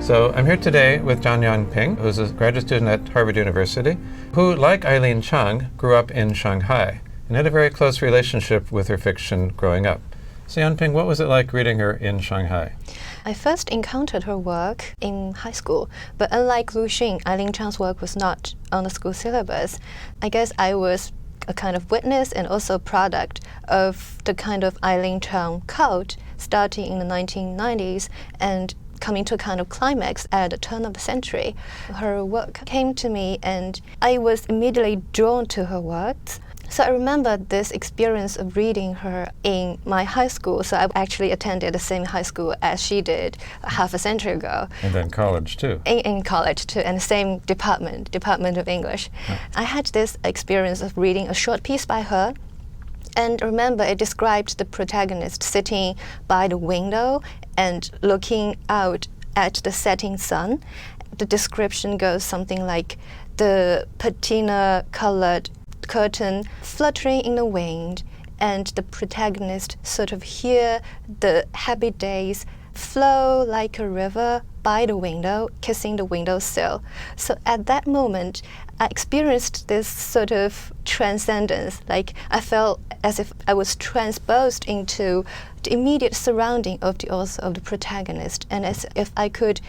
So I'm here today with Jianyang Ping, who's a graduate student at Harvard University, who, like Eileen Chang, grew up in Shanghai and had a very close relationship with her fiction growing up. So Yan-Ping, what was it like reading her in Shanghai? I first encountered her work in high school, but unlike Lu Xun, Eileen Chang's work was not on the school syllabus. I guess I was a kind of witness and also product of the kind of Eileen Chang cult starting in the 1990s and coming to a kind of climax at the turn of the century. Her work came to me and I was immediately drawn to her works. So I remember this experience of reading her in my high school. So I actually attended the same high school as she did half a century ago. And then college too. In college too, and the same department of English. Yeah. I had this experience of reading a short piece by her. And remember, it described the protagonist sitting by the window and looking out at the setting sun. The description goes something like the patina-colored curtain fluttering in the wind, and the protagonist sort of hear the happy days flow like a river by the window, kissing the windowsill. So at that moment, I experienced this sort of transcendence, like I felt as if I was transposed into the immediate surrounding of the author, of the protagonist, and as if I could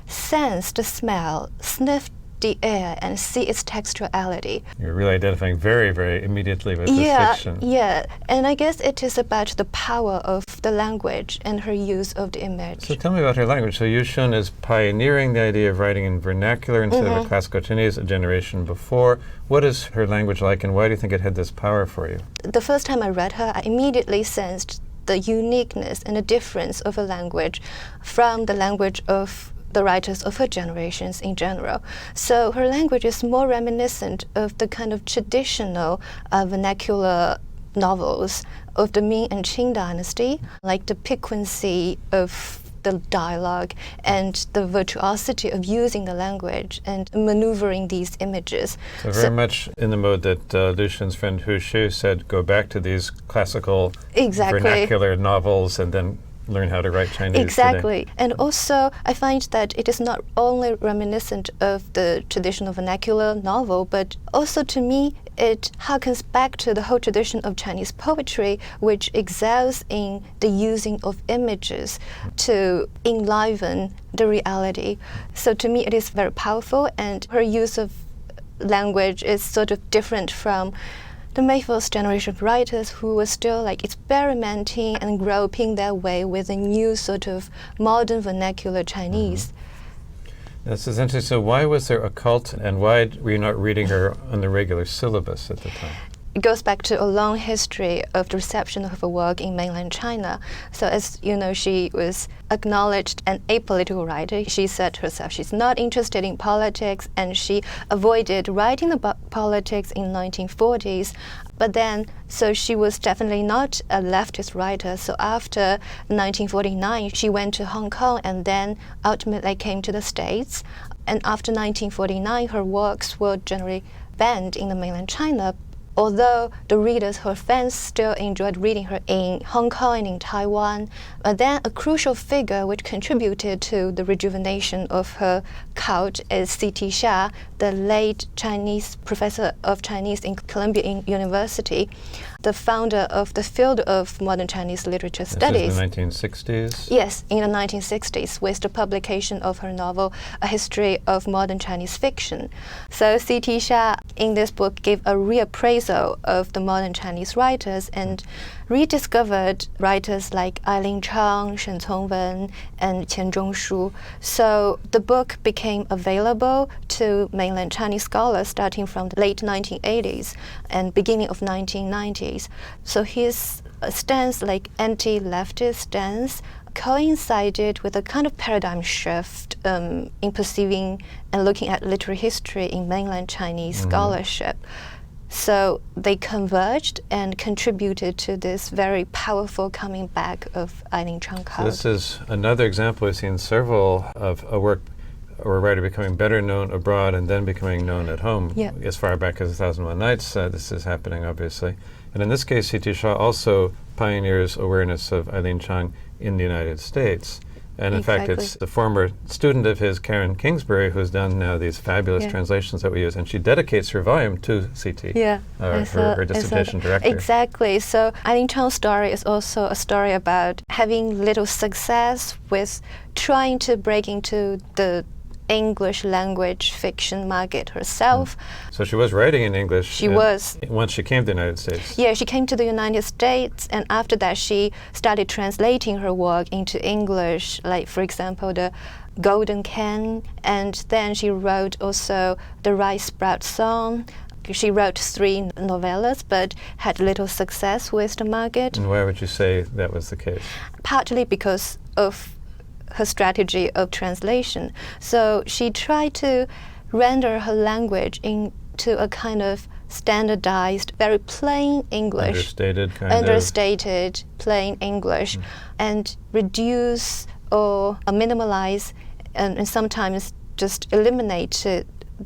sense the smell, sniff the air and see its textuality. You're really identifying very, very immediately with this fiction. Yeah, and I guess it is about the power of the language and her use of the image. So tell me about her language. So Yu Shun is pioneering the idea of writing in vernacular instead of a classical Chinese a generation before. What is her language like, and why do you think it had this power for you? The first time I read her, I immediately sensed the uniqueness and the difference of a language from the language of the writers of her generations in general. So her language is more reminiscent of the kind of traditional vernacular novels of the Ming and Qing dynasty, like the piquancy of the dialogue and the virtuosity of using the language and maneuvering these images. So very much in the mode that Lu Xun's friend Hu Shu said, go back to these classical vernacular novels and then learn how to write Chinese Exactly. today. And also, I find that it is not only reminiscent of the traditional vernacular novel, but also to me, it harkens back to the whole tradition of Chinese poetry, which excels in the using of images to enliven the reality. So to me, it is very powerful, and her use of language is sort of different from the May first generation of writers who were still like experimenting and groping their way with a new sort of modern vernacular Chinese. This is interesting. So why was there a cult, and why were you not reading her on the regular syllabus at the time? It goes back to a long history of the reception of her work in mainland China. So as you know, she was acknowledged an apolitical writer. She said herself she's not interested in politics, and she avoided writing about politics in the 1940s. But then, so she was definitely not a leftist writer. So after 1949, she went to Hong Kong and then ultimately came to the States. And after 1949, her works were generally banned in the mainland China. Although the readers, her fans, still enjoyed reading her in Hong Kong and in Taiwan, but then a crucial figure which contributed to the rejuvenation of her cult is C.T. Xia, the late Chinese professor of Chinese in Columbia University, the founder of the field of modern Chinese literature studies. This is the 1960s? Yes, in the 1960s, with the publication of her novel, A History of Modern Chinese Fiction. So C.T. Xia, in this book, gave a reappraisal of the modern Chinese writers and rediscovered writers like Eileen Chang, Shen Congwen, and Qian Zhongshu. So the book became available to mainland Chinese scholars starting from the late 1980s and beginning of 1990s. So his stance, like anti-leftist stance, coincided with a kind of paradigm shift in perceiving and looking at literary history in mainland Chinese scholarship. So they converged and contributed to this very powerful coming back of Eileen Chang. So this is another example. We've seen several of a work or a writer becoming better known abroad and then becoming known at home. Yeah. As far back as 1001 Nights, this is happening, obviously. And in this case, C.T. Shaw also pioneers awareness of Eileen Chang in the United States. And in fact, it's the former student of his, Karen Kingsbury, who's done now these fabulous translations that we use, and she dedicates her volume to C.T., her dissertation director. Exactly. So Eileen Chang's story is also a story about having little success with trying to break into the English language fiction market herself. So she was writing in English. She was. Once she came to the United States. Yeah, she came to the United States, and after that she started translating her work into English, like, for example, the Golden Can, and then she wrote also the Rice Sprout Song. She wrote 3 novellas, but had little success with the market. And why would you say that was the case? Partly because of her strategy of translation. So she tried to render her language into a kind of standardized, very plain English. Understated, plain English, and reduce or minimalize and sometimes just eliminate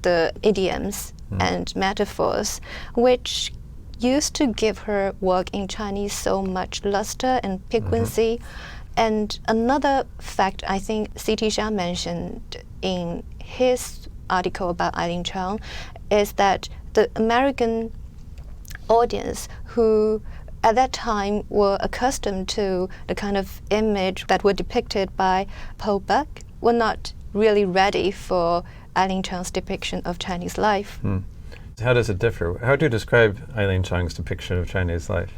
the idioms and metaphors, which used to give her work in Chinese so much luster and piquancy. And another fact I think C.T. Xia mentioned in his article about Eileen Chang is that the American audience, who at that time were accustomed to the kind of image that were depicted by Paul Buck, were not really ready for Eileen Chang's depiction of Chinese life. How does it differ? How do you describe Eileen Chang's depiction of Chinese life?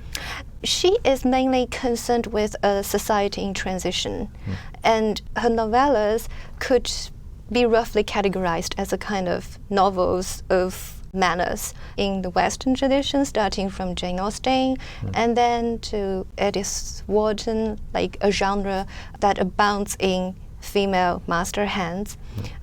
She is mainly concerned with a society in transition, and her novellas could be roughly categorized as a kind of novels of manners in the Western tradition, starting from Jane Austen and then to Edith Wharton, like a genre that abounds in female master hands.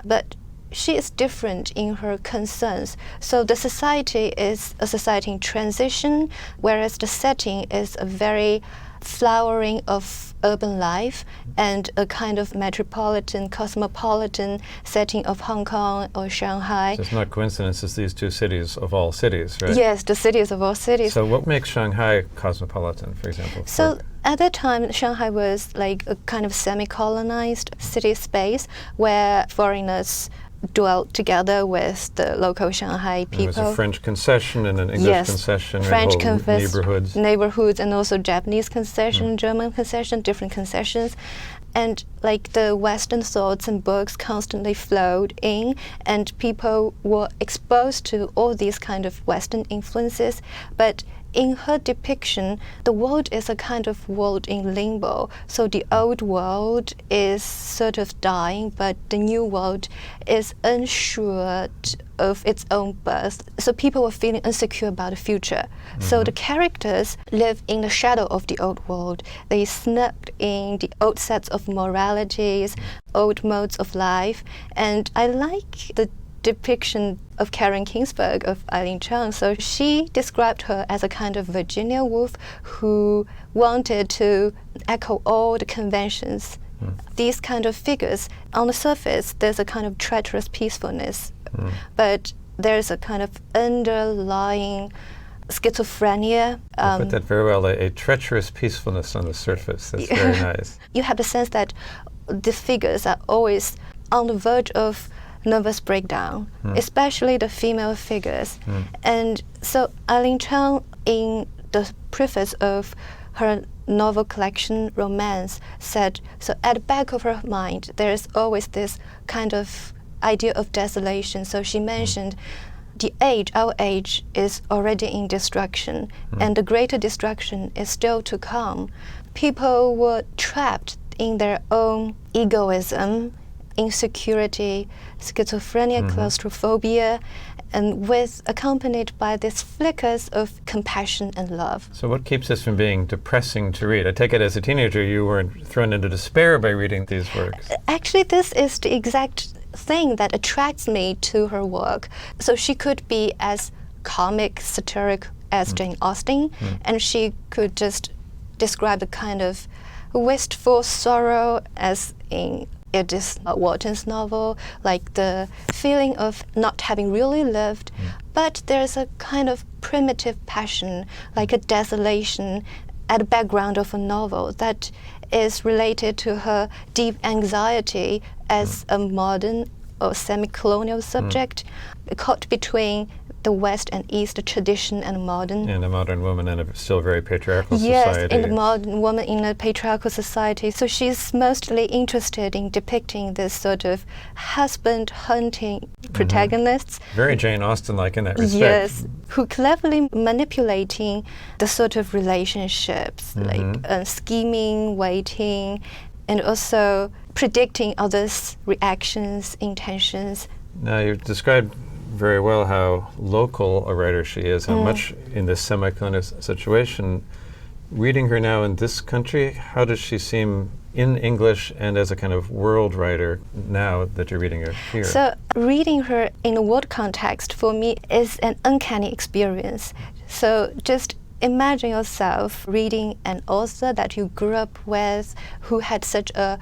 But she is different in her concerns. So the society is a society in transition, whereas the setting is a very flowering of urban life and a kind of metropolitan, cosmopolitan setting of Hong Kong or Shanghai. So it's not coincidence, it's these 2 cities of all cities, right? Yes, the cities of all cities. So what makes Shanghai cosmopolitan, for example? So at that time, Shanghai was like a kind of semi-colonized city space where foreigners dwelt together with the local Shanghai people. There was a French concession and an English concession, French neighborhoods, and also Japanese concession, German concession, different concessions. And like the Western thoughts and books constantly flowed in, and people were exposed to all these kind of Western influences. But in her depiction, the world is a kind of world in limbo. So the old world is sort of dying, but the new world is unsure of its own birth. So people were feeling insecure about the future. So the characters live in the shadow of the old world. They snuck in the old sets of moralities, old modes of life. And I like the depiction of Karen Kingsbury of Eileen Chang. So she described her as a kind of Virginia Woolf who wanted to echo all the conventions. These kind of figures, on the surface, there's a kind of treacherous peacefulness, but there's a kind of underlying schizophrenia. You put that very well, a treacherous peacefulness on the surface. That's very nice. You have the sense that the figures are always on the verge of nervous breakdown, especially the female figures. And so Eileen Chang, in the preface of her novel collection Romance, said, so at the back of her mind there is always this kind of idea of desolation. So she mentioned our age is already in destruction, and the greater destruction is still to come. People were trapped in their own egoism, insecurity, schizophrenia, claustrophobia, and accompanied by these flickers of compassion and love. So what keeps this from being depressing to read? I take it as a teenager you weren't thrown into despair by reading these works. Actually, this is the exact thing that attracts me to her work. So she could be as comic, satiric as Jane Austen, and she could just describe the kind of wistful sorrow as in Edith Wharton's novel, like the feeling of not having really lived, but there's a kind of primitive passion, like a desolation, at the background of a novel that is related to her deep anxiety as a modern or semi-colonial subject, caught between the West and East, the tradition and modern. And a modern woman in a still very patriarchal Yes, society. in the modern woman in a patriarchal society. So she's mostly interested in depicting this sort of husband-hunting protagonists. Very Jane Austen-like in that respect. Yes, who cleverly manipulating the sort of relationships, like scheming, waiting, and also predicting others' reactions, intentions. Now, you've described very well how local a writer she is, how much in this semi-colonial situation. Reading her now in this country, how does she seem in English and as a kind of world writer now that you're reading her here? So reading her in a world context for me is an uncanny experience. So just imagine yourself reading an author that you grew up with, who had such a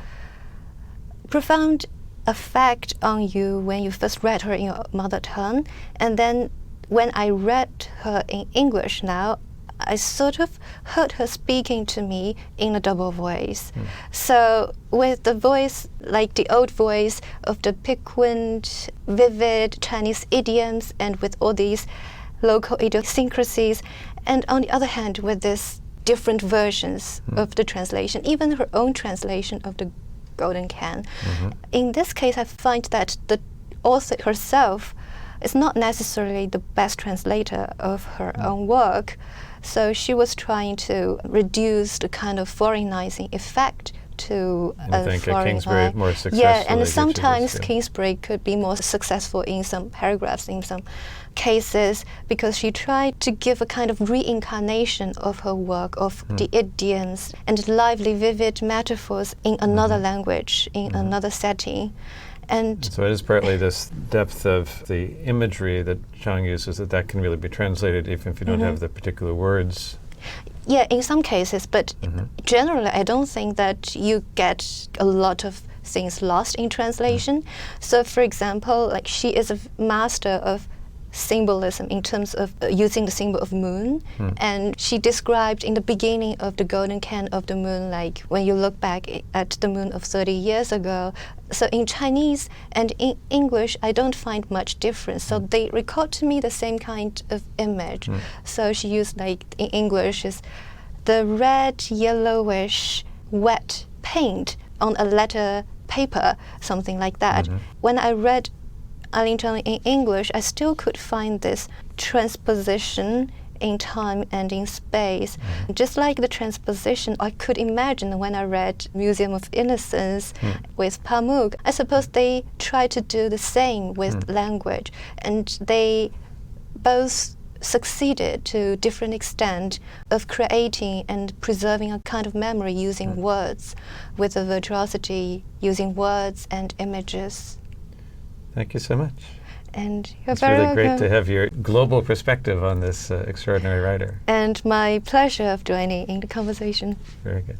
profound effect on you when you first read her in your mother tongue. And then when I read her in English now, I sort of heard her speaking to me in a double voice. So with the voice, like the old voice of the piquant, vivid Chinese idioms, and with all these local idiosyncrasies, and on the other hand, with these different versions of the translation, even her own translation of the Golden Can. In this case, I find that the author herself is not necessarily the best translator of her own work. So she was trying to reduce the kind of foreignizing effect to And I think foreign Kingsbury eye. more successful. Yeah, and sometimes Kingsbury could be more successful in some paragraphs, in some cases, because she tried to give a kind of reincarnation of her work, of the idioms and lively, vivid metaphors in another language, in another setting. And so it is partly this depth of the imagery that Chang uses, that can really be translated even if you don't have the particular words. yeah, in some cases, but generally I don't think that you get a lot of things lost in translation. So for example, like she is a master of symbolism in terms of using the symbol of moon, and she described in the beginning of the Golden Can of the moon, like when you look back at the moon of 30 years ago. So in Chinese and in English, I don't find much difference. So they record to me the same kind of image. So she used, like in English, is the red, yellowish, wet paint on a letter paper, something like that. When I read Eileen Chang in English, I still could find this transposition in time and in space. Just like the transposition I could imagine when I read Museum of Innocence with Pamuk. I suppose they try to do the same with language, and they both succeeded to different extent of creating and preserving a kind of memory using words, with a virtuosity using words and images. Thank you so much. And you're It's very really great welcome. to have your global perspective on this extraordinary writer. And my pleasure of joining in the conversation. Very good.